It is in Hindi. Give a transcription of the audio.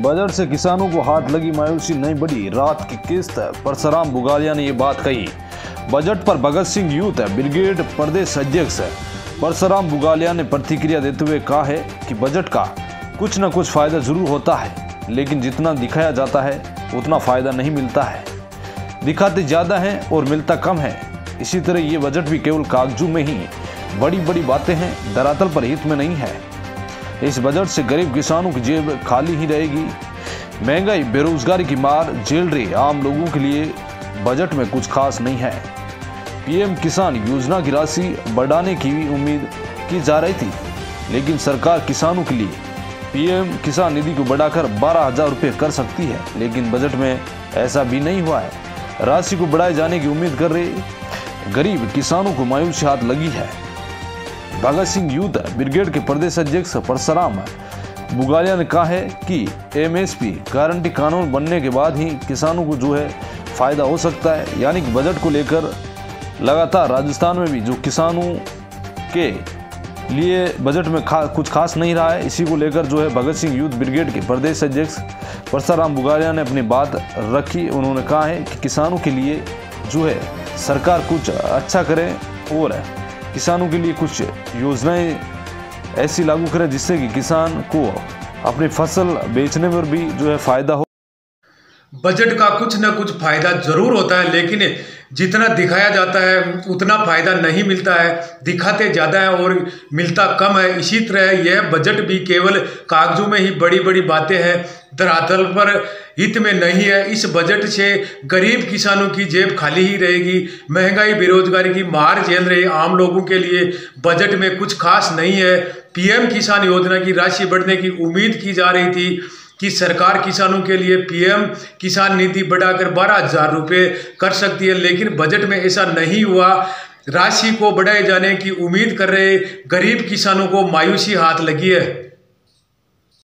बजट से किसानों को हाथ लगी मायूसी नहीं बढ़ी, रात की किस्त। परसराम बुगालिया ने ये बात कही। बजट पर भगत सिंह यूथ ब्रिगेड प्रदेश अध्यक्ष परसराम बुगालिया ने प्रतिक्रिया देते हुए कहा है कि बजट का कुछ न कुछ फायदा जरूर होता है, लेकिन जितना दिखाया जाता है उतना फायदा नहीं मिलता है। दिखाते ज्यादा हैं और मिलता कम है। इसी तरह ये बजट भी केवल कागजों में ही बड़ी बड़ी बातें हैं, धरातल पर हित में नहीं है। इस बजट से गरीब किसानों की जेब खाली ही रहेगी। महंगाई, बेरोजगारी की मार झेल रहे आम लोगों के लिए बजट में कुछ खास नहीं है। पीएम किसान योजना की राशि बढ़ाने की भी उम्मीद की जा रही थी, लेकिन सरकार किसानों के लिए पीएम किसान निधि को बढ़ाकर 12,000 रुपये कर सकती है, लेकिन बजट में ऐसा भी नहीं हुआ है। राशि को बढ़ाए जाने की उम्मीद कर रहे गरीब किसानों को मायूसी हाथ लगी है। भगत सिंह यूथ ब्रिगेड के प्रदेश अध्यक्ष परसराम बुगालिया ने कहा है कि एमएसपी गारंटी कानून बनने के बाद ही किसानों को जो है फायदा हो सकता है। यानी कि बजट को लेकर लगातार राजस्थान में भी जो किसानों के लिए बजट में कुछ खास नहीं रहा है, इसी को लेकर जो है भगत सिंह यूथ ब्रिगेड के प्रदेश अध्यक्ष परसराम बुगालिया ने अपनी बात रखी। उन्होंने कहा है कि किसानों के लिए जो है सरकार कुछ अच्छा करे और किसानों के लिए कुछ योजनाएं ऐसी लागू करें जिससे कि किसान को अपनी फसल बेचने में भी जो है फायदा हो। बजट का कुछ न कुछ फायदा जरूर होता है, लेकिन जितना दिखाया जाता है उतना फायदा नहीं मिलता है। दिखाते ज़्यादा है और मिलता कम है। इसी तरह यह बजट भी केवल कागजों में ही बड़ी बड़ी बातें हैं, धरातल पर हित में नहीं है। इस बजट से गरीब किसानों की जेब खाली ही रहेगी। महंगाई, बेरोजगारी की मार झेल रहे आम लोगों के लिए बजट में कुछ खास नहीं है। पीएम किसान योजना की राशि बढ़ने की उम्मीद की जा रही थी कि सरकार किसानों के लिए पीएम किसान निधि बढ़ाकर 12,000 रुपये कर सकती है, लेकिन बजट में ऐसा नहीं हुआ। राशि को बढ़ाए जाने की उम्मीद कर रहे गरीब किसानों को मायूसी हाथ लगी है।